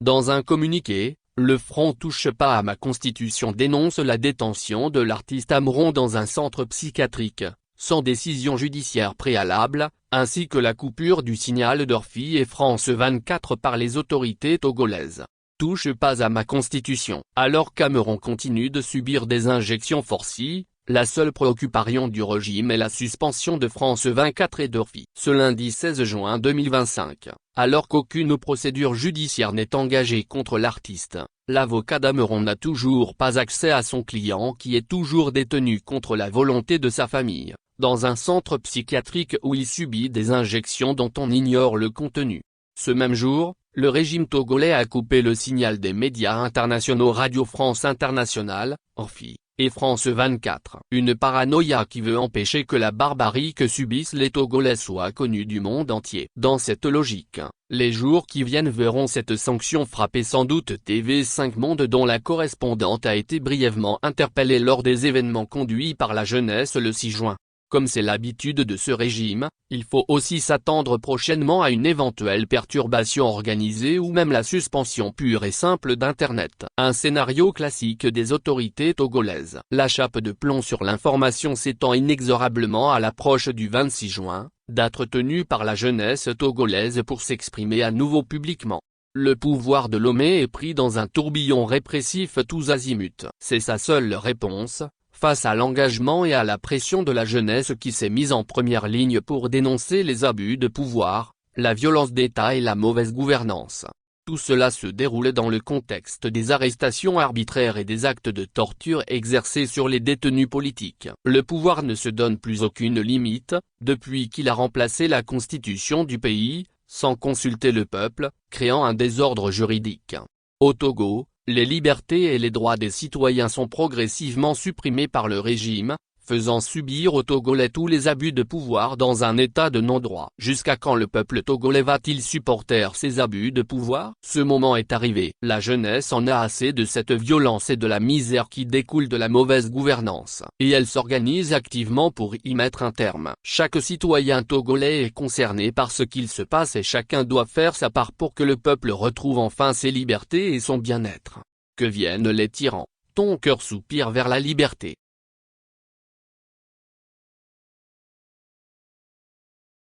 Dans un communiqué, le Front Touche pas à ma constitution dénonce la détention de l'artiste Ameron dans un centre psychiatrique, sans décision judiciaire préalable, ainsi que la coupure du signal d'Orphie et France 24 par les autorités togolaises. Touche pas à ma constitution. Alors qu'Ameron continue de subir des injections forcées, la seule préoccupation du régime est la suspension de France 24 et d'Orphie. Ce lundi 16 juin 2025, alors qu'aucune procédure judiciaire n'est engagée contre l'artiste, l'avocat d'Ameron n'a toujours pas accès à son client qui est toujours détenu contre la volonté de sa famille, dans un centre psychiatrique où il subit des injections dont on ignore le contenu. Ce même jour, le régime togolais a coupé le signal des médias internationaux Radio France Internationale, Orphie, et France 24. Une paranoïa qui veut empêcher que la barbarie que subissent les Togolais soit connue du monde entier. Dans cette logique, les jours qui viennent verront cette sanction frapper sans doute TV5 Monde dont la correspondante a été brièvement interpellée lors des événements conduits par la jeunesse le 6 juin. Comme c'est l'habitude de ce régime, il faut aussi s'attendre prochainement à une éventuelle perturbation organisée ou même la suspension pure et simple d'Internet. Un scénario classique des autorités togolaises. La chape de plomb sur l'information s'étend inexorablement à l'approche du 26 juin, date retenue par la jeunesse togolaise pour s'exprimer à nouveau publiquement. Le pouvoir de Lomé est pris dans un tourbillon répressif tous azimuts. C'est sa seule réponse, face à l'engagement et à la pression de la jeunesse qui s'est mise en première ligne pour dénoncer les abus de pouvoir, la violence d'État et la mauvaise gouvernance. Tout cela se déroule dans le contexte des arrestations arbitraires et des actes de torture exercés sur les détenus politiques. Le pouvoir ne se donne plus aucune limite, depuis qu'il a remplacé la constitution du pays, sans consulter le peuple, créant un désordre juridique. Au Togo, les libertés et les droits des citoyens sont progressivement supprimés par le régime, faisant subir aux Togolais tous les abus de pouvoir dans un état de non-droit. Jusqu'à quand le peuple togolais va-t-il supporter ces abus de pouvoir? Ce moment est arrivé. La jeunesse en a assez de cette violence et de la misère qui découle de la mauvaise gouvernance. Et elle s'organise activement pour y mettre un terme. Chaque citoyen togolais est concerné par ce qu'il se passe et chacun doit faire sa part pour que le peuple retrouve enfin ses libertés et son bien-être. Que viennent les tyrans. Ton cœur soupire vers la liberté.